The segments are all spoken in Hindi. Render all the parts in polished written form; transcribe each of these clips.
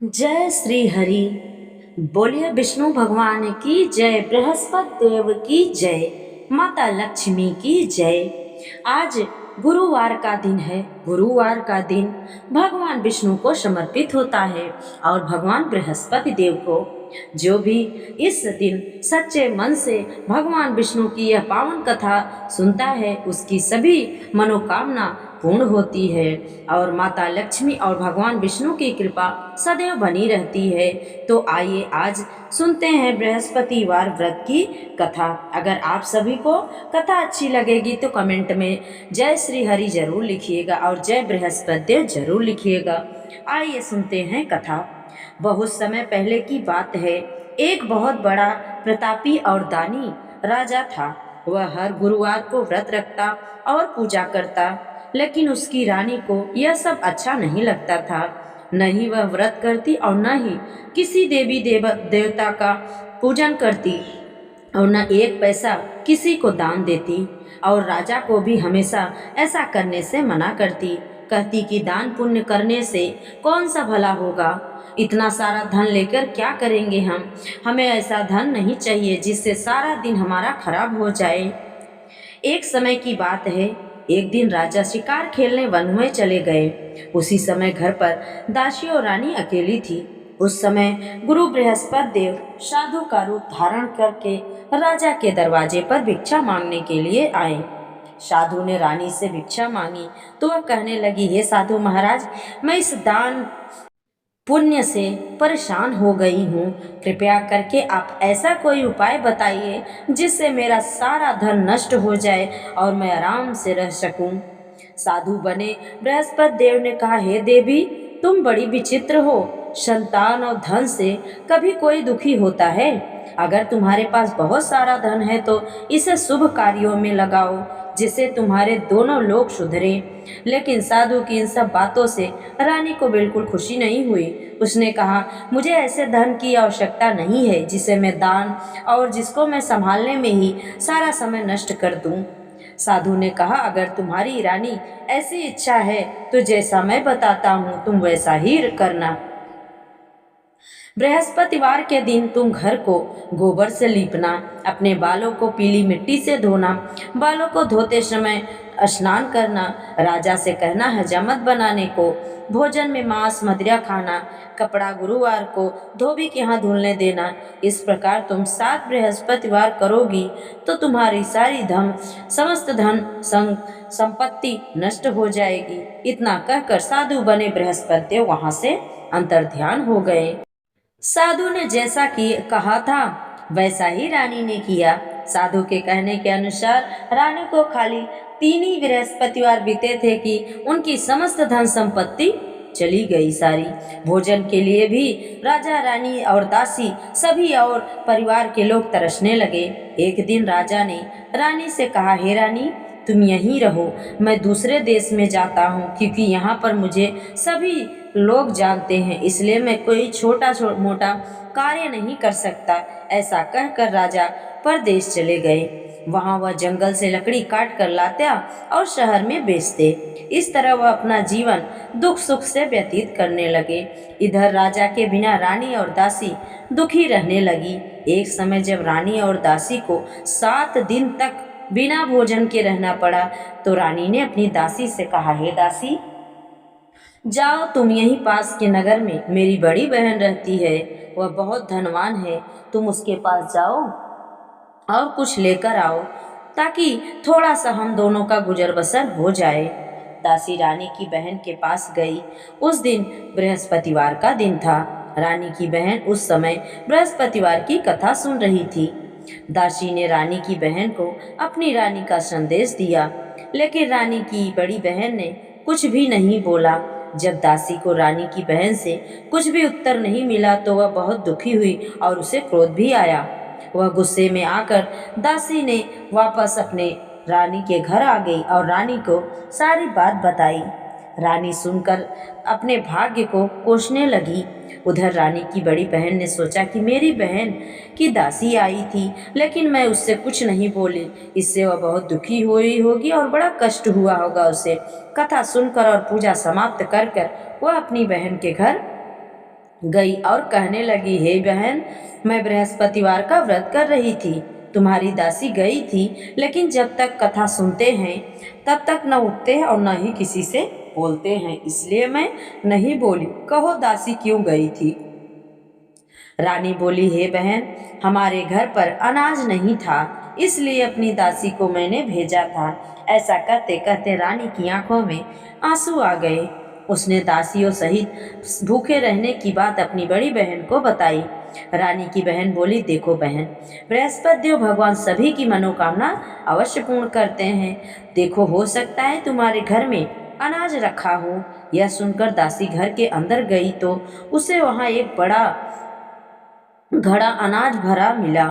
जय श्री हरि। बोलिए विष्णु भगवान की जय, बृहस्पति देव की जय, माता लक्ष्मी की जय। आज गुरुवार का दिन है। गुरुवार का दिन भगवान विष्णु को समर्पित होता है और भगवान बृहस्पति देव को। जो भी इस दिन सच्चे मन से भगवान विष्णु की यह पावन कथा सुनता है उसकी सभी मनोकामना पूर्ण होती है और माता लक्ष्मी और भगवान विष्णु की कृपा सदैव बनी रहती है। तो आइए आज सुनते हैं बृहस्पतिवार व्रत की कथा। अगर आप सभी को कथा अच्छी लगेगी तो कमेंट में जय श्री हरि जरूर लिखिएगा और जय बृहस्पति देव जरूर लिखिएगा। आइए सुनते हैं कथा। बहुत समय पहले की बात है। एक बहुत बड़ा प्रतापी और दानी राजा था। वह हर गुरुवार को व्रत रखता और पूजा करता, लेकिन उसकी रानी को यह सब अच्छा नहीं लगता था। न ही वह व्रत करती और न ही किसी देवता का पूजन करती और न एक पैसा किसी को दान देती। और राजा को भी हमेशा ऐसा करने से मना करती, कहती कि दान पुण्य करने से कौन सा भला होगा। इतना सारा धन लेकर क्या करेंगे हम। हमें ऐसा धन नहीं चाहिए जिससे सारा दिन हमारा खराब हो जाए। एक समय की बात है। एक दिन राजा शिकार खेलने वन में चले गए। उसी समय घर पर दासी और रानी अकेली थी। उस समय गुरु बृहस्पति देव साधु का रूप धारण करके राजा के दरवाजे पर भिक्षा मांगने के लिए आए। साधु ने रानी से भिक्षा मांगी तो वह कहने लगी, हे साधु महाराज, मैं इस दान पुण्य से परेशान हो गई हूँ। कृपया करके आप ऐसा कोई उपाय बताइए जिससे मेरा सारा धन नष्ट हो जाए और मैं आराम से रह सकूं। साधु बने बृहस्पति देव ने कहा, हे देवी, तुम बड़ी विचित्र हो। संतान और धन से कभी कोई दुखी होता है। अगर तुम्हारे पास बहुत सारा धन है तो इसे शुभ कार्यों में लगाओ जिससे तुम्हारे दोनों लोग सुधरे। लेकिन साधु की इन सब बातों से रानी को बिल्कुल खुशी नहीं हुई। उसने कहा, मुझे ऐसे धन की आवश्यकता नहीं है जिसे मैं दान और जिसको मैं संभालने में ही सारा समय नष्ट कर दूं। साधु ने कहा, अगर तुम्हारी रानी ऐसी इच्छा है तो जैसा मैं बताता हूँ तुम वैसा ही करना। बृहस्पतिवार के दिन तुम घर को गोबर से लीपना, अपने बालों को पीली मिट्टी से धोना, बालों को धोते समय स्नान करना, राजा से कहना हजामत बनाने को, भोजन में मांस मदिरा खाना, कपड़ा गुरुवार को धोबी के यहाँ धुलने देना। इस प्रकार तुम 7 बृहस्पतिवार करोगी तो तुम्हारी सारी समस्त धन संपत्ति नष्ट हो जाएगी। इतना कहकर साधु बने बृहस्पति देव वहां से अंतर्ध्यान हो गए। साधु ने जैसा कि कहा था वैसा ही रानी ने किया। साधु के कहने के अनुसार रानी को खाली 3 ही बृहस्पतिवार बीते थे कि उनकी समस्त धन संपत्ति चली गई सारी। भोजन के लिए भी राजा रानी और दासी सभी और परिवार के लोग तरसने लगे। एक दिन राजा ने रानी से कहा, हे रानी, तुम यहीं रहो, मैं दूसरे देश में जाता हूँ क्योंकि यहाँ पर मुझे सभी लोग जानते हैं, इसलिए मैं कोई छोटा मोटा कार्य नहीं कर सकता। ऐसा कहकर राजा परदेश चले गए। वहां वह जंगल से लकड़ी काट कर लाता और शहर में बेचते। इस तरह वह अपना जीवन दुख सुख से व्यतीत करने लगे। इधर राजा के बिना रानी और दासी दुखी रहने लगी। एक समय जब रानी और दासी को 7 दिन तक बिना भोजन के रहना पड़ा तो रानी ने अपनी दासी से कहा, हे दासी, जाओ तुम यहीं पास के नगर में मेरी बड़ी बहन रहती है, वह बहुत धनवान है, तुम उसके पास जाओ और कुछ लेकर आओ ताकि थोड़ा सा हम दोनों का गुजर बसर हो जाए। दासी रानी की बहन के पास गई। उस दिन बृहस्पतिवार का दिन था। रानी की बहन उस समय बृहस्पतिवार की कथा सुन रही थी। दासी ने रानी की बहन को अपनी रानी का संदेश दिया, लेकिन रानी की बड़ी बहन ने कुछ भी नहीं बोला। जब दासी को रानी की बहन से कुछ भी उत्तर नहीं मिला तो वह बहुत दुखी हुई और उसे क्रोध भी आया। वह गुस्से में आकर दासी ने वापस अपने रानी के घर आ गई और रानी को सारी बात बताई। रानी सुनकर अपने भाग्य को कोसने लगी। उधर रानी की बड़ी बहन ने सोचा कि मेरी बहन की दासी आई थी लेकिन मैं उससे कुछ नहीं बोली, इससे वह बहुत दुखी हुई होगी और बड़ा कष्ट हुआ होगा उसे। कथा सुनकर और पूजा समाप्त कर कर वह अपनी बहन के घर गई और कहने लगी, हे बहन, मैं बृहस्पतिवार का व्रत कर रही थी। तुम्हारी दासी गई थी, लेकिन जब तक कथा सुनते हैं तब तक न उठते हैं और न ही किसी से बोलते हैं, इसलिए मैं नहीं बोली। कहो दासी क्यों गई थी? रानी बोली, हे बहन, हमारे घर पर अनाज नहीं था, इसलिए अपनी दासी को मैंने भेजा था। ऐसा कहते कहते रानी की आंखों में आंसू आ गए। उसने दासियों सहित भूखे रहने की बात अपनी बड़ी बहन को बताई। रानी की बहन बोली, देखो बहन, बृहस्पति देव भगवान सभी की मनोकामना अवश्य पूर्ण करते हैं। देखो, हो सकता है तुम्हारे घर में अनाज रखा हो। यह सुनकर दासी घर के अंदर गई तो उसे वहां एक बड़ा घड़ा अनाज भरा मिला।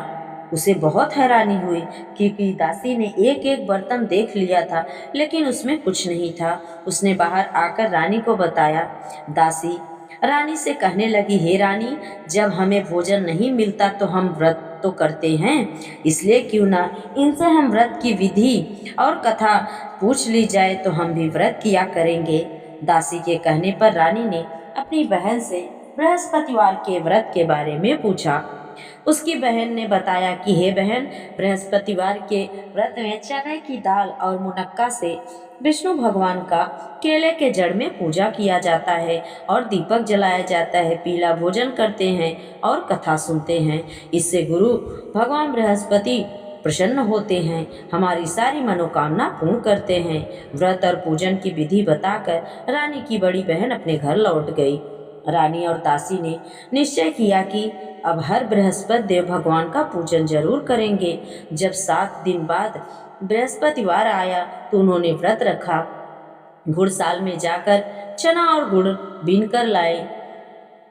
उसे बहुत हैरानी हुई, क्योंकि दासी ने एक एक बर्तन देख लिया था, लेकिन उसमें कुछ नहीं था। उसने बाहर आकर रानी को बताया। दासी रानी से कहने लगी, हे रानी, जब हमें भोजन नहीं मिलता तो हम व्रत तो करते हैं, इसलिए क्यों ना इनसे हम व्रत की विधि और कथा पूछ ली जाए, तो हम भी व्रत किया करेंगे। दासी के कहने पर रानी ने अपनी बहन से बृहस्पतिवार के व्रत के बारे में पूछा। उसकी बहन ने बताया कि हे बहन, बृहस्पतिवार के व्रत में चने की दाल और मुनक्का से विष्णु भगवान का केले के जड़ में पूजा किया जाता है और दीपक जलाया जाता है, पीला भोजन करते हैं और कथा सुनते हैं। इससे गुरु भगवान बृहस्पति प्रसन्न होते हैं, हमारी सारी मनोकामना पूर्ण करते हैं। व्रत और पूजन की विधि बताकर रानी की बड़ी बहन अपने घर लौट गई। रानी और दासी ने निश्चय किया कि अब हर बृहस्पति देव भगवान का पूजन जरूर करेंगे। जब 7 दिन बाद बृहस्पतिवार आया तो उन्होंने व्रत रखा। घुड़साल में जाकर चना और गुड़ बीन कर लाए,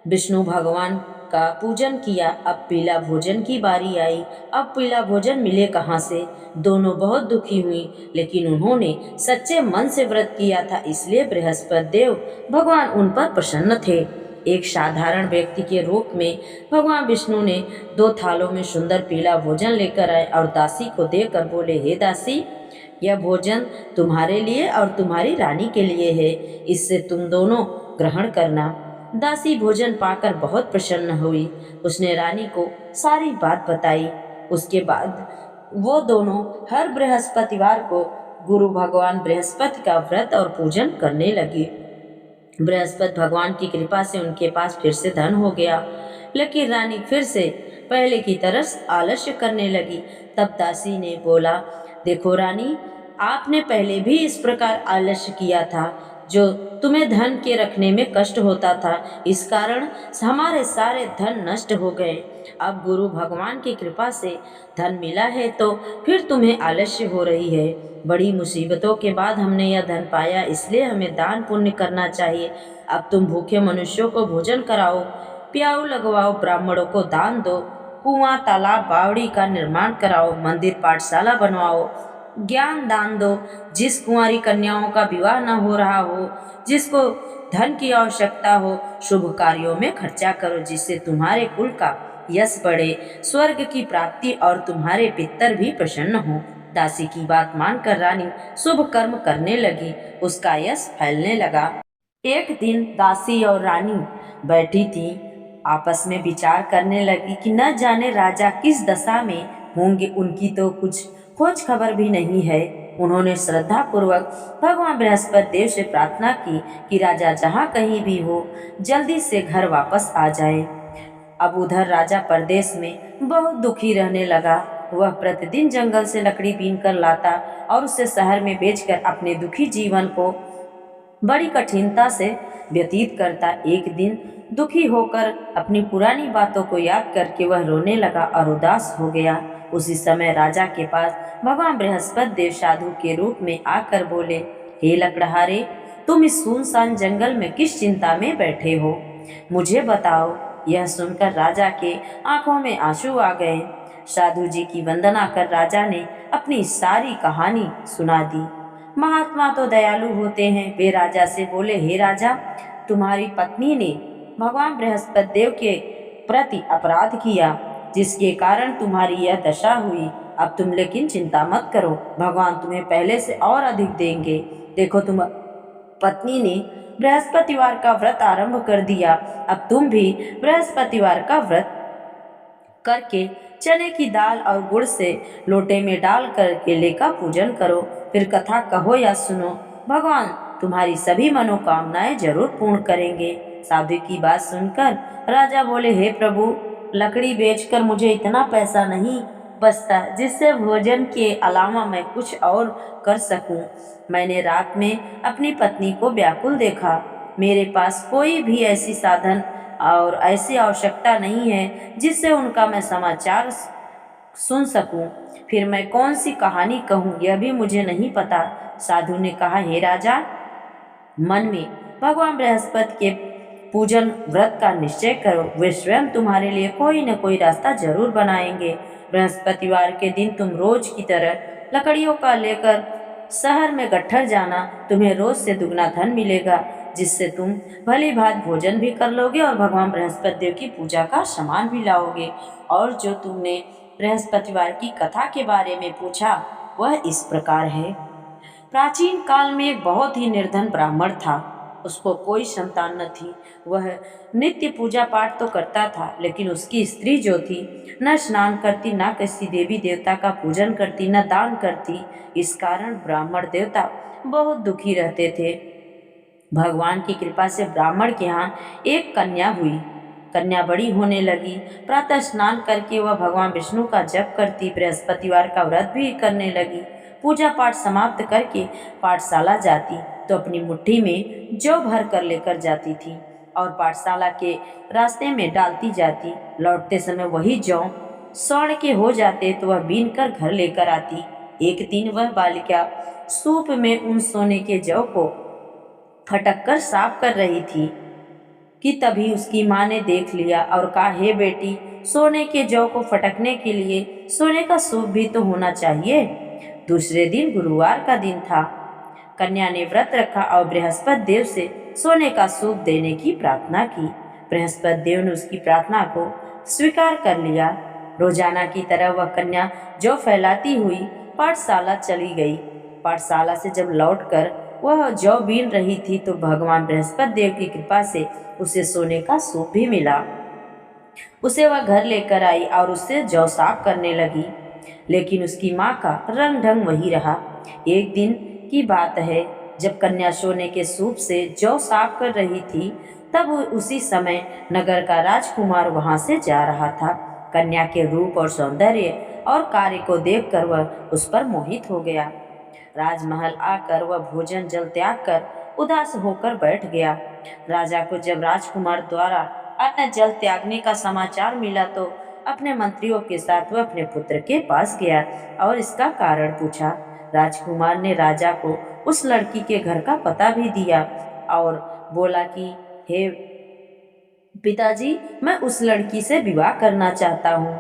विष्णु भगवान का पूजन किया। अब पीला भोजन की बारी आई। अब पीला भोजन मिले कहाँ से? दोनों बहुत दुखी हुई, लेकिन उन्होंने सच्चे मन से व्रत किया था, इसलिए बृहस्पति देव भगवान उन पर प्रसन्न थे। एक साधारण व्यक्ति के रूप में भगवान विष्णु ने 2 थालों में सुंदर पीला भोजन लेकर आए और दासी को देकर बोले, हे दासी, यह भोजन तुम्हारे लिए और तुम्हारी रानी के लिए है, इससे तुम दोनों ग्रहण करना। दासी भोजन पाकर बहुत प्रसन्न हुई। उसने रानी को सारी बात बताई। उसके बाद वो दोनों हर बृहस्पतिवार को गुरु भगवान बृहस्पति का व्रत और पूजन करने लगी। बृहस्पति भगवान की कृपा से उनके पास फिर से धन हो गया, लेकिन रानी फिर से पहले की तरह आलस्य करने लगी। तब दासी ने बोला, देखो रानी, आपने पहले भी इस प्रकार आलस्य किया था, जो तुम्हें धन के रखने में कष्ट होता था, इस कारण हमारे सारे धन नष्ट हो गए। अब गुरु भगवान की कृपा से धन मिला है तो फिर तुम्हें आलस्य हो रही है। बड़ी मुसीबतों के बाद हमने यह धन पाया, इसलिए हमें दान पुण्य करना चाहिए। अब तुम भूखे मनुष्यों को भोजन कराओ, प्याऊ लगवाओ, ब्राह्मणों को दान दो, कुआं, तालाब, बावड़ी का निर्माण कराओ, मंदिर, पाठशाला बनवाओ, ज्ञान दान दो। जिस कुंवारी कन्याओं का विवाह न हो रहा हो, जिसको धन की आवश्यकता हो, शुभ कार्यों में खर्चा करो, जिससे तुम्हारे कुल का यश बढ़े, स्वर्ग की प्राप्ति और तुम्हारे पितर भी प्रसन्न हो। दासी की बात मानकर रानी शुभ कर्म करने लगी। उसका यश फैलने लगा। एक दिन दासी और रानी बैठी थी, आपस में विचार करने लगी कि न जाने राजा किस दशा में होंगे, उनकी तो कुछ खोज खबर भी नहीं है। उन्होंने श्रद्धा पूर्वक भगवान बृहस्पति देव से प्रार्थना की कि राजा जहाँ कहीं भी हो, जल्दी से घर वापस आ जाए। अब उधर राजा परदेश में बहुत दुखी रहने लगा। वह प्रतिदिन जंगल से लकड़ी बीन कर लाता और उसे शहर में बेचकर अपने दुखी जीवन को बड़ी कठिनता से व्यतीत करता। एक दिन दुखी होकर अपनी पुरानी बातों को याद करके वह रोने लगा और उदास हो गया। उसी समय राजा के पास भगवान बृहस्पति देव साधु के रूप में आकर बोले, हे लकड़हारे, तुम इस सुनसान जंगल में किस चिंता में बैठे हो, मुझे बताओ। यह सुनकर राजा के आंखों में आंसू आ गए। साधु जी की वंदना कर राजा ने अपनी सारी कहानी सुना दी। महात्मा तो दयालु होते हैं। वे राजा से बोले, हे राजा, तुम्हारी पत्नी ने भगवान बृहस्पति देव के प्रति अपराध किया, जिसके कारण तुम्हारी यह दशा हुई। अब तुम लेकिन चिंता मत करो, भगवान तुम्हें पहले से और अधिक देंगे। देखो, तुम पत्नी ने बृहस्पतिवार का व्रत आरंभ कर दिया। अब तुम भी बृहस्पतिवार का व्रत करके चने की दाल और गुड़ से लोटे में डाल कर केले का पूजन करो। फिर कथा कहो या सुनो, भगवान तुम्हारी सभी मनोकामनाएं जरूर पूर्ण करेंगे। साधु की बात सुनकर राजा बोले, हे प्रभु, लकड़ी बेचकर मुझे इतना पैसा नहीं बचता जिससे भोजन के अलावा मैं कुछ और कर सकूं। मैंने रात में अपनी पत्नी को व्याकुल देखा। मेरे पास कोई भी ऐसी साधन और ऐसी आवश्यकता नहीं है जिससे उनका मैं समाचार सुन सकूं। फिर मैं कौन सी कहानी कहूं यह भी मुझे नहीं पता। साधु ने कहा, हे राजा, मन में भगवान बृहस्पति के पूजन व्रत का निश्चय करो। वे स्वयं तुम्हारे लिए कोई न कोई रास्ता जरूर बनाएंगे। बृहस्पतिवार के दिन तुम रोज की तरह लकड़ियों का लेकर शहर में गट्ठर जाना। तुम्हें रोज से दुगना धन मिलेगा, जिससे तुम भली भांति भोजन भी कर लोगे और भगवान बृहस्पति देव की पूजा का सामान भी लाओगे। और जो तुमने बृहस्पतिवार की कथा के बारे में पूछा वह इस प्रकार है। प्राचीन काल में एक बहुत ही निर्धन ब्राह्मण था। उसको कोई संतान न थी। वह नित्य पूजा पाठ तो करता था, लेकिन उसकी स्त्री जो थी न स्नान करती, न किसी देवी देवता का पूजन करती, न दान करती। इस कारण ब्राह्मण देवता बहुत दुखी रहते थे। भगवान की कृपा से ब्राह्मण के यहाँ एक कन्या हुई। कन्या बड़ी होने लगी। प्रातः स्नान करके वह भगवान विष्णु का जप करती, बृहस्पतिवार का व्रत भी करने लगी। पूजा पाठ समाप्त करके पाठशाला जाती तो अपनी मुट्ठी में जौ भर कर लेकर जाती थी और पाठशाला के रास्ते में डालती जाती। लौटते समय वही जौ स्वर्ण के हो जाते तो वह बीन कर घर लेकर आती। एक दिन वह बालिका सूप में उन सोने के जौ को फटक कर साफ कर रही थी कि तभी उसकी माँ ने देख लिया और कहा, हे बेटी, सोने के जौ को फटकने के लिए सोने का सूप भी तो होना चाहिए। दूसरे दिन गुरुवार का दिन था। कन्या ने व्रत रखा और बृहस्पति देव से सोने का सूप देने की प्रार्थना की। बृहस्पति देव ने उसकी प्रार्थना को स्वीकार कर लिया। रोजाना की तरह वह कन्या जौ फैलाती हुई पाठशाला चली गई। पाठशाला से जब लौटकर वह जौ बीन रही थी तो भगवान बृहस्पति देव की कृपा से उसे सोने का सूप भी मिला। उसे वह घर लेकर आई और उससे जौ साफ करने लगी, लेकिन उसकी माँ का रंग ढंग वही रहा। एक दिन की बात है, जब कन्या सोने के सूप से जौ साफ कर रही थी, तब उसी समय नगर का राजकुमार वहां से जा रहा था। कन्या के रूप और सौंदर्य और कार्य को देखकर वह उस पर मोहित हो गया। राजमहल आकर वह भोजन जल त्याग कर उदास होकर बैठ गया। राजा को जब राजकुमार द्वारा अन्न जल त्यागने का समाचार मिला तो अपने मंत्रियों के साथ वह अपने पुत्र के पास गया और इसका कारण पूछा। राजकुमार ने राजा को उस लड़की के घर का पता भी दिया और बोला कि हे पिताजी, मैं उस लड़की से विवाह करना चाहता हूँ।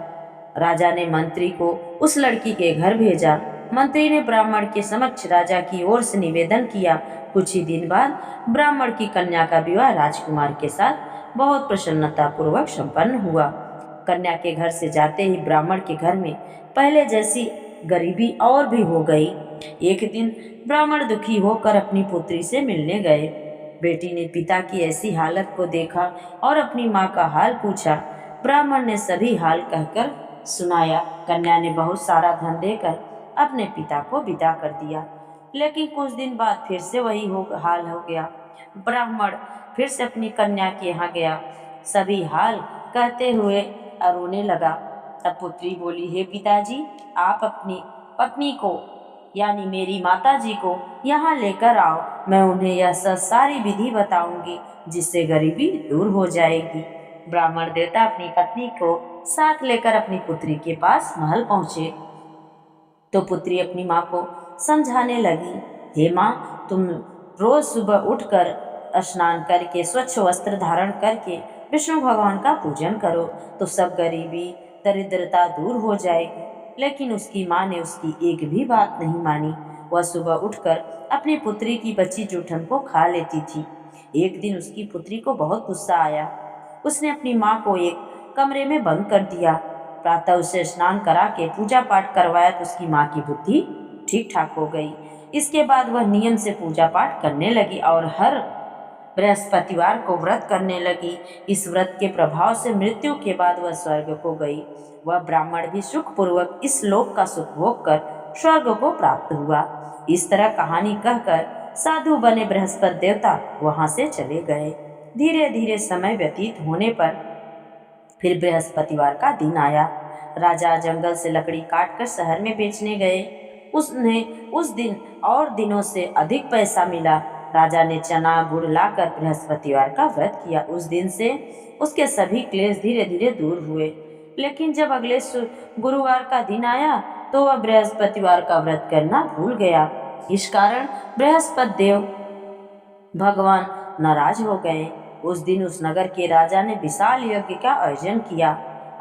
राजा ने मंत्री को उस लड़की के घर भेजा। मंत्री ने ब्राह्मण के समक्ष राजा की ओर से निवेदन किया। कुछ ही दिन बाद ब्राह्मण की कन्या का विवाह राजकुमार के साथ बहुत प्रसन्नता पूर्वक संपन्न हुआ। कन्या के घर से जाते ही ब्राह्मण के घर में पहले जैसी गरीबी और भी हो गई। एक दिन ब्राह्मण दुखी होकर अपनी पुत्री से मिलने गए। बेटी ने पिता की ऐसी हालत को देखा और अपनी माँ का हाल पूछा। ब्राह्मण ने सभी हाल कहकर सुनाया। कन्या ने बहुत सारा धन देकर अपने पिता को विदा कर दिया, लेकिन कुछ दिन बाद फिर से वही हाल हो गया। ब्राह्मण फिर से अपनी कन्या के यहाँ गया, सभी हाल कहते हुए रोने लगा। तब पुत्री बोली, हे पिताजी, आप अपनी पत्नी को यानी मेरी माताजी को यहाँ लेकर आओ। मैं उन्हें यह सारी विधि बताऊंगी जिससे गरीबी दूर हो जाएगी। ब्राह्मण देवता अपनी पत्नी को साथ लेकर अपनी पुत्री के पास महल पहुँचे तो पुत्री अपनी माँ को समझाने लगी, हे माँ, तुम रोज सुबह उठकर स्नान करके स्वच्छ वस्त्र धारण करके विष्णु भगवान का पूजन करो तो सब गरीबी दरिद्रता दूर हो जाएगी। लेकिन उसकी माँ ने उसकी एक भी बात नहीं मानी। वह सुबह उठकर अपनी पुत्री की बची जूठन को खा लेती थी। एक दिन उसकी पुत्री को बहुत गुस्सा आया। उसने अपनी माँ को एक कमरे में बंद कर दिया। प्रातः उसे स्नान करा के पूजा पाठ करवाया तो उसकी माँ की बुद्धि ठीक ठाक हो गई। इसके बाद वह नियम से पूजा पाठ करने लगी और हर बृहस्पतिवार को व्रत करने लगी। इस व्रत के प्रभाव से मृत्यु के बाद वह स्वर्ग को गई। वह ब्राह्मण भी सुखपूर्वक इस लोक का सुख भोग कर स्वर्ग को प्राप्त हुआ। इस तरह कहानी कहकर साधु बने बृहस्पति देवता वहां से चले गए। धीरे धीरे समय व्यतीत होने पर फिर बृहस्पतिवार का दिन आया। राजा जंगल से लकड़ी काटकर शहर में बेचने गए। उसने उस दिन और दिनों से अधिक पैसा मिला। राजा ने चना गुड़ लाकर बृहस्पतिवार का व्रत किया। उस दिन से उसके सभी क्लेश धीरे धीरे दूर हुए। लेकिन जब अगले गुरुवार का दिन आया तो वह बृहस्पतिवार का व्रत करना भूल गया। इस कारण बृहस्पति देव भगवान नाराज हो गए। उस दिन उस नगर के राजा ने विशाल यज्ञ का आयोजन किया।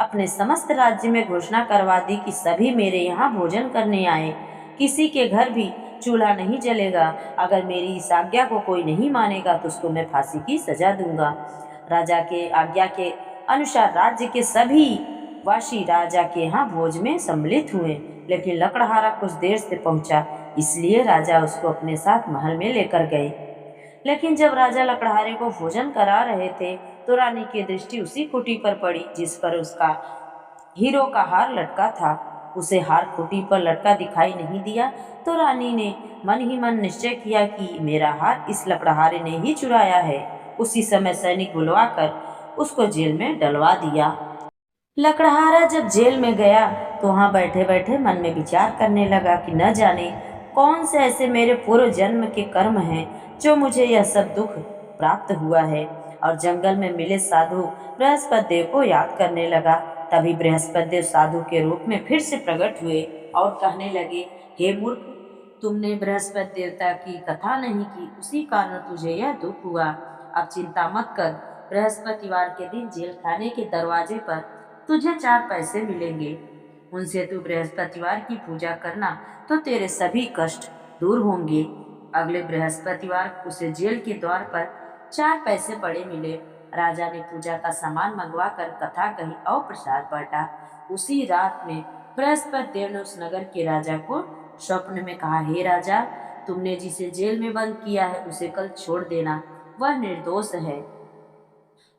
अपने समस्त राज्य में घोषणा करवा दी कि सभी मेरे यहाँ भोजन करने आए। किसी के घर भी चूल्हा नहीं जलेगा। अगर मेरी इस आज्ञा को कोई नहीं मानेगा तो उसको मैं फांसी की सजा दूंगा। राजा के आज्ञा के अनुसार राज्य के सभी वासी राजा के यहाँ भोज में सम्मिलित हुए। लेकिन लकड़हारा कुछ देर से पहुंचा, इसलिए राजा उसको अपने साथ महल में लेकर गए। लेकिन जब राजा लकड़हारे को भोजन करा रहे थे तो रानी की दृष्टि उसी खूंटी पर पड़ी जिस पर उसका हीरो का हार लटका था। उसे हार खूंटी पर लटका दिखाई नहीं दिया तो रानी ने मन ही मन निश्चय किया कि मेरा हार इस लकड़हारे ने ही चुराया है। उसी समय सैनिक बुलवाकर उसको जेल में डलवा दिया। लकड़हारा जब जेल में गया तो वहाँ बैठे बैठे मन में विचार करने लगा कि न जाने कौन से ऐसे मेरे पूर्व जन्म के कर्म हैं जो मुझे यह सब दुख प्राप्त हुआ है। और जंगल में मिले साधु बृहस्पति देव को याद करने लगा। तभी बृहस्पति देव साधु के रूप में फिर से प्रकट हुए और कहने लगे, हे मूर्ख, तुमने बृहस्पति देवता की कथा नहीं की, उसी कारण तुझे यह दुख हुआ। अब चिंता मत कर, बृहस्पतिवार के दिन जेल खाने के दरवाजे पर तुझे 4 पैसे मिलेंगे। उनसे तू बृहस्पतिवार की पूजा करना तो तेरे सभी कष्ट दूर होंगे। अगले बृहस्पतिवार उसे जेल के द्वार पर 4 पैसे पड़े मिले। राजा ने पूजा का सामान मंगवा कर कथा कही और प्रसाद बांटा। उसी रात में बृहस्पति देव ने उस नगर के राजा को स्वप्न में कहा, हे राजा, तुमने जिसे जेल में बंद किया है उसे कल छोड़ देना, वह निर्दोष है।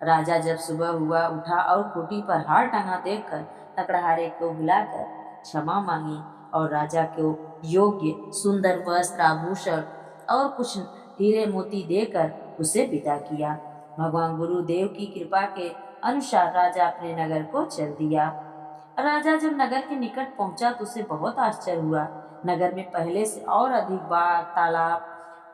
राजा जब सुबह हुआ उठा और खूंटी पर हार टंगा देखकर लकड़हारे को बुलाकर क्षमा मांगी और राजा को योग्य सुंदर वस्त्र आभूषण और कुछ हीरे मोती देकर उसे विदा किया। भगवान गुरुदेव की कृपा के अनुसार राजा अपने नगर को चल दिया। राजा जब नगर के निकट पहुंचा तो उसे बहुत आश्चर्य हुआ। नगर में पहले से और अधिक बाग, तालाब,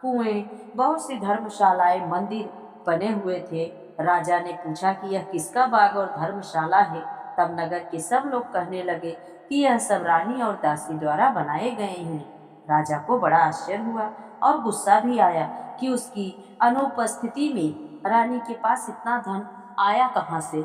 कुएं, बहुत सी धर्मशालाएं, मंदिर बने हुए थे। राजा ने पूछा कि यह किसका बाग और धर्मशाला है। तब नगर के सब लोग कहने लगे कि यह सब रानी और दासी द्वारा बनाए गए हैं। राजा को बड़ा आश्चर्य हुआ और गुस्सा भी आया कि उसकी अनुपस्थिति में रानी के पास इतना धन आया कहाँ से।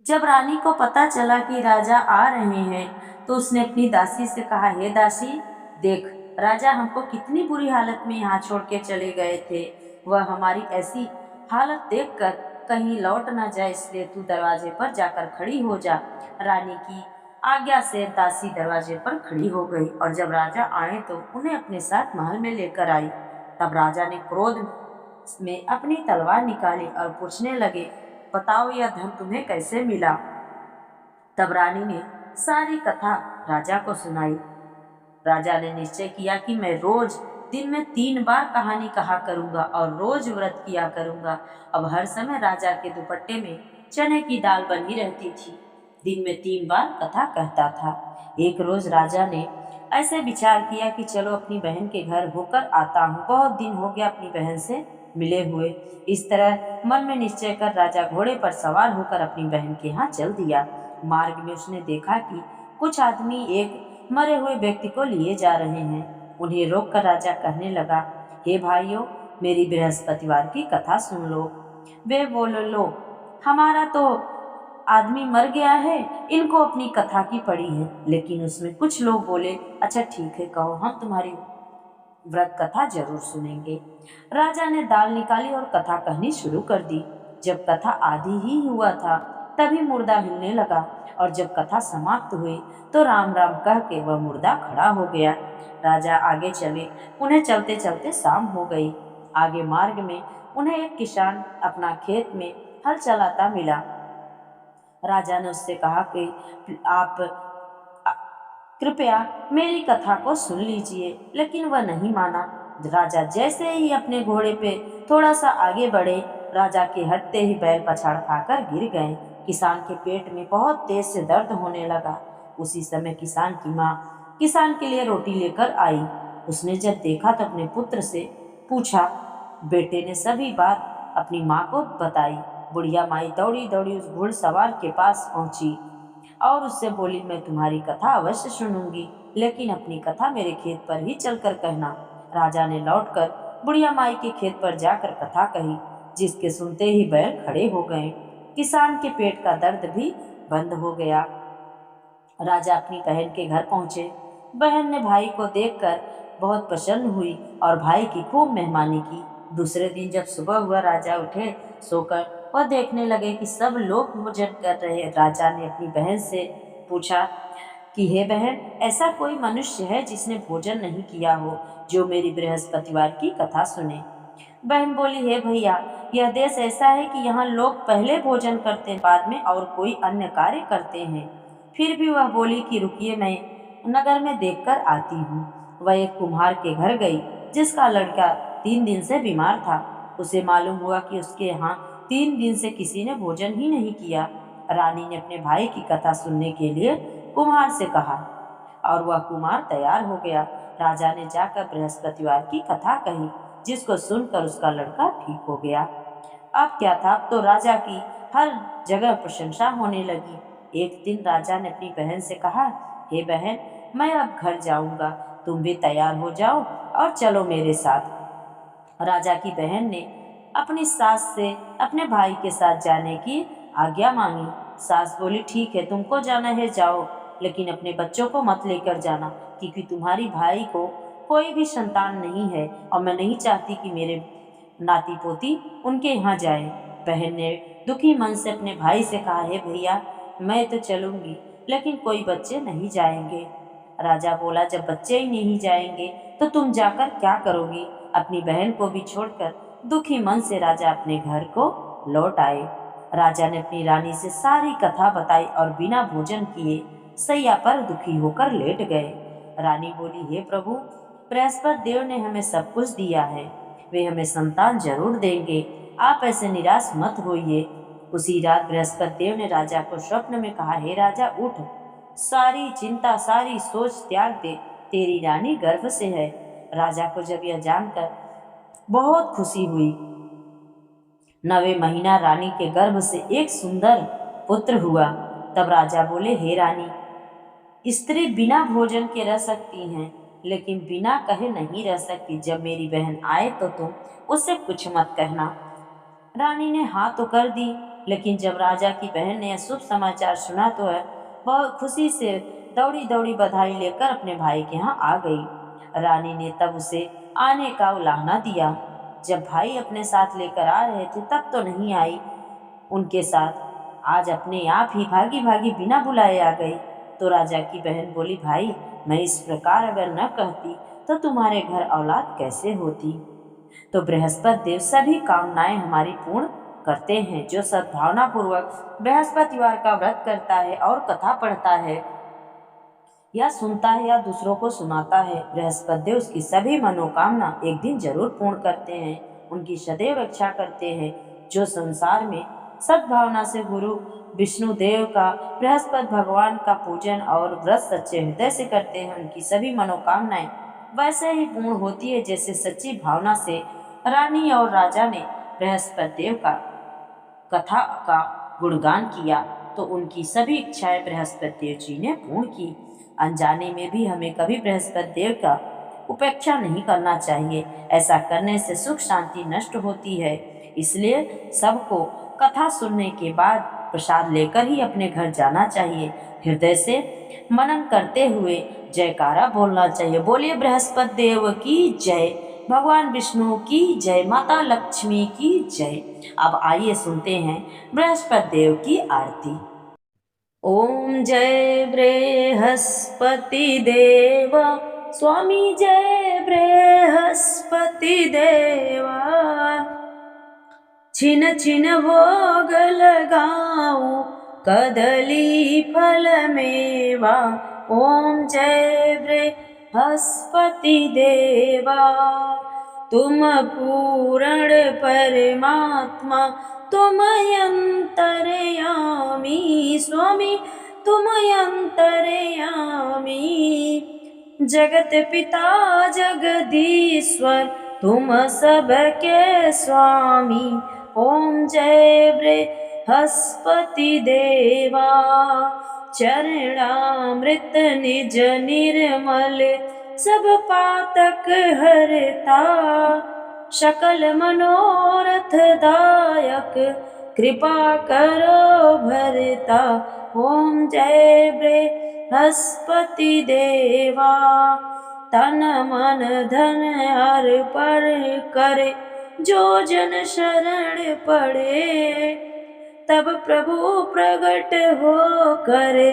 जब रानी को पता चला कि राजा आ रहे हैं तो उसने अपनी दासी से कहा, हे दासी, देख, राजा हमको कितनी बुरी हालत में यहाँ छोड़ के चले गए थे। वह हमारी ऐसी हालत देखकर कहीं लौट न जाए, इसलिए तू दरवाजे पर जाकर खड़ी हो जा। रानी की आज्ञा से दासी दरवाजे पर खड़ी हो गई और जब राजा आए तो उन्हें अपने साथ महल में लेकर आई। तब राजा ने क्रोध में अपनी तलवार निकाली और पूछने लगे, बताओ यह धन तुम्हें कैसे मिला। तब रानी ने सारी कथा राजा को सुनाई। राजा ने निश्चय किया कि मैं रोज दिन में 3 बार कहानी कहा करूंगा और रोज व्रत किया करूंगा। अब हर समय राजा के दुपट्टे में चने की दाल बनी रहती थी। दिन में 3 बार कथा कहता था। एक रोज राजा ने ऐसे विचार किया कि चलो अपनी बहन के घर होकर आता हूँ, बहुत दिन हो गया अपनी बहन से मिले हुए। इस तरह मन में निश्चय कर राजा घोड़े पर सवार होकर अपनी बहन के यहाँ चल दिया। मार्ग में उसने देखा कि कुछ आदमी एक मरे हुए व्यक्ति को लिए जा रहे हैं। उन्हें रोककर राजा कहने लगा, हे भाइयों, मेरी बृहस्पतिवार की कथा सुन लो। वे बोले, लो, हमारा तो आदमी मर गया है, इनको अपनी कथा की पड़ी है। लेकिन उसमें कुछ लोग बोले, अच्छा ठीक है, कहो, हम तुम्हारी व्रत कथा जरूर सुनेंगे। राजा ने दाल निकाली और कथा कहनी शुरू कर दी। जब कथा आधी ही हुआ था तभी मुर्दा हिलने लगा और जब कथा समाप्त हुई तो राम राम कह के वह मुर्दा खड़ा हो गया। राजा आगे चले, उन्हें चलते चलते शाम हो गई। आगे मार्ग में उन्हें एक किसान अपना खेत में हल चलाता मिला। राजा ने उससे कहा कि आप कृपया मेरी कथा को सुन लीजिए, लेकिन वह नहीं माना। राजा जैसे ही अपने घोड़े पे थोड़ा सा आगे बढ़े, राजा के हटते ही बैल पछाड़ खाकर गिर गए। किसान के पेट में बहुत तेज से दर्द होने लगा। उसी समय किसान की माँ किसान के लिए रोटी लेकर आई। उसने जब देखा तो अपने पुत्र से पूछा। बेटे ने सभी बात अपनी माँ को बताई। बुढ़िया माई दौड़ी दौड़ी उस घुड़सवार के पास पहुंची और उससे बोली, मैं तुम्हारी कथा अवश्य सुनूंगी, लेकिन अपनी कथा मेरे खेत पर ही चलकर कहना। राजा ने लौटकर बुढ़िया माई के खेत पर जाकर कथा कही, जिसके सुनते ही बैल खड़े हो गए। किसान के पेट का दर्द भी बंद हो गया। राजा अपनी बहन के घर पहुंचे। बहन ने भाई को देखकर बहुत प्रसन्न हुई और भाई की खूब मेहमानी की। दूसरे दिन जब सुबह हुआ, राजा उठे सोकर वह देखने लगे कि सब लोग भोजन कर रहे हैं। राजा ने अपनी बहन से पूछा कि हे बहन, ऐसा कोई मनुष्य है जिसने भोजन नहीं किया हो, जो मेरी बृहस्पतिवार की कथा सुने। बहन बोली, हे भैया, यह देश ऐसा है कि यहाँ लोग पहले भोजन करते हैं, बाद में और कोई अन्य कार्य करते हैं। फिर भी वह बोली कि रुकिए, मैं नगर में देखकर आती हूँ। वह एक कुम्हार के घर गई, जिसका लड़का 3 दिन से बीमार था। उसे मालूम हुआ कि उसके यहाँ 3 दिन से किसी ने भोजन ही नहीं किया। रानी ने अपने भाई की कथा सुनने के लिए कुम्हार से कहा और वह कुम्हार तैयार हो गया। राजा ने जाकर बृहस्पतिवार की कथा कही, जिसको सुनकर उसका लड़का ठीक हो गया। अब क्या था, अब तो राजा की हर जगह प्रशंसा होने लगी। एक दिन राजा ने अपनी बहन से कहा, हे बहन, मैं अब घर जाऊंगा, तुम भी तैयार हो जाओ और चलो मेरे साथ। राजा की बहन ने अपनी सास से अपने भाई के साथ जाने की आज्ञा मांगी। सास बोली, ठीक है, तुमको जाना है जाओ, लेकिन अपने बच्चों को मत लेकर जाना, क्योंकि तुम्हारी भाई को कोई भी संतान नहीं है और मैं नहीं चाहती कि मेरे नाती पोती उनके यहाँ जाए। बहन ने दुखी मन से अपने भाई से कहा, हे भैया, मैं तो चलूंगी, लेकिन कोई बच्चे नहीं जाएंगे। राजा बोला, जब बच्चे ही नहीं जाएंगे तो तुम जाकर क्या करोगी। अपनी बहन को भी छोड़कर दुखी मन से राजा अपने घर को लौट आए। राजा ने अपनी रानी से सारी कथा बताई और बिना भोजन किए सैया पर दुखी होकर लेट गए। रानी बोली, हे प्रभु, बृहस्पति देव ने हमें सब कुछ दिया है, वे हमें संतान जरूर देंगे, आप ऐसे निराश मत होइए। उसी रात बृहस्पति देव ने राजा को स्वप्न में कहा, हे राजा, उठ, सारी चिंता सारी सोच त्याग दे, तेरी रानी गर्भ से है। राजा को जब यह जानकर बहुत खुशी हुई। 9वें महीना रानी के गर्भ से एक सुंदर पुत्र हुआ। तब राजा बोले, हे रानी, स्त्री बिना भोजन के रह सकती हैं, लेकिन बिना कहे नहीं रह सकती। जब मेरी बहन आए तो तुम उससे कुछ मत कहना। रानी ने हाँ तो कर दी, लेकिन जब राजा की बहन ने यह शुभ समाचार सुना तो वह बहुत खुशी से दौड़ी दौड़ी बधाई लेकर अपने भाई के यहाँ आ गई। रानी ने तब उसे आने का उलाहना दिया। जब भाई अपने साथ लेकर आ रहे थे तब तो नहीं आई उनके साथ, आज अपने आप ही भागी भागी बिना बुलाए आ गई। तो राजा की बहन बोली, भाई, मैं इस प्रकार अगर न कहती तो तुम्हारे घर औलाद कैसे होती। तो बृहस्पति देव सभी कामनाएं हमारी पूर्ण करते हैं। जो सद्भावना पूर्वक बृहस्पतिवार का व्रत करता है और कथा पढ़ता है या सुनता है या दूसरों को सुनाता है, बृहस्पति देव उसकी सभी मनोकामना एक दिन जरूर पूर्ण करते हैं, उनकी सदैव रक्षा करते हैं। जो संसार में सद्भावना से गुरु विष्णु देव का, बृहस्पति भगवान का पूजन और व्रत सच्चे हृदय से करते हैं, उनकी सभी मनोकामनाएं वैसे ही पूर्ण होती है जैसे सच्ची भावना से रानी और राजा ने बृहस्पति देव का कथा का गुणगान किया तो उनकी सभी इच्छाएं बृहस्पति देव जी ने पूर्ण की। अनजाने में भी हमें कभी बृहस्पति देव का उपेक्षा नहीं करना चाहिए। ऐसा करने से सुख शांति नष्ट होती है। इसलिए सबको कथा सुनने के बाद प्रसाद लेकर ही अपने घर जाना चाहिए। हृदय से मनन करते हुए जयकारा बोलना चाहिए। बोलिए बृहस्पति देव की जय, भगवान विष्णु की जय, माता लक्ष्मी की जय। अब आइए सुनते हैं बृहस्पति देव की आरती। ओम जय बृहस्पति देव, स्वामी जय बृहस्पति देवा, छिन छिन भोग लगाऊं कदली फल मेवा। ओम जय बृहस्पति देवा। तुम पूर्ण परमात्मा तुम अंतर्यामी स्वामी तुम अंतर्यामी। जगत पिता जगदीश्वर तुम सबके स्वामी। ओम जय बृहस्पति देवा। चरणामृत निज निर्मल सब पातक हरता। सकल मनोरथ दायक कृपा करो भरता। ओम जय बृहस्पति देवा। तन मन धन अर्पण करे जो जन शरण पड़े। तब प्रभु प्रगट हो करे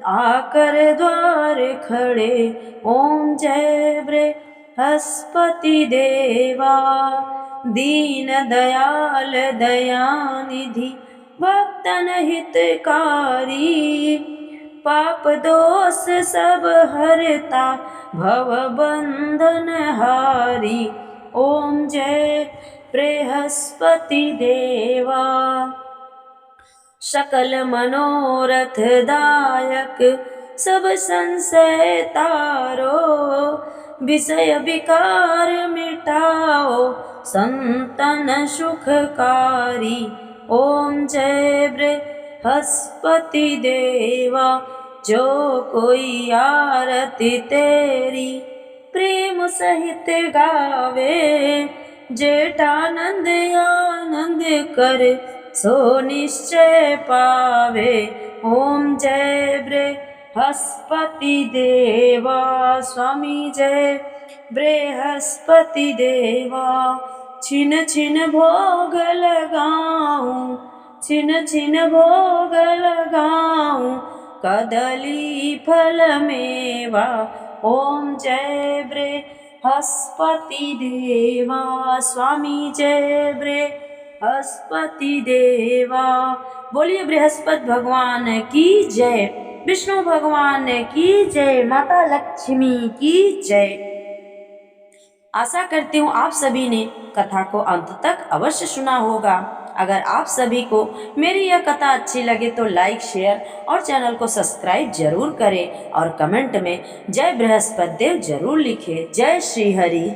आकर द्वार खड़े। ओम जय बृहस्पति देवा। दीन दयाल दयानिधि भक्तन हितकारी। पाप दोष सब हरता भव बंधन हारी। ओम जय बृहस्पति देवा। सकल मनोरथ दायक सब संशय तारो। विषय विकार मिटाओ संतन सुखकारी। ओम जय बृहस्पति देवा। जो कोई आरती तेरी प्रेम सहित गावे। जेठानंद आनंद कर सो निश्चय पावे। ओम जय बृहस्पति देवा। स्वामी जय बृहस्पति देवा। छिन छिन भोग लगाऊं छिन छिन भोग लगाऊं कदली फल मेवा। ओम जय बृहस्पति देवा। स्वामी जय बृहस्पति देवा। बोलिए बृहस्पति भगवान की जय। विष्णु भगवान की जय। माता लक्ष्मी की जय। आशा करती हूँ आप सभी ने कथा को अंत तक अवश्य सुना होगा। अगर आप सभी को मेरी यह कथा अच्छी लगे तो लाइक शेयर और चैनल को सब्सक्राइब जरूर करें और कमेंट में जय बृहस्पति देव जरूर लिखें। जय श्री हरि।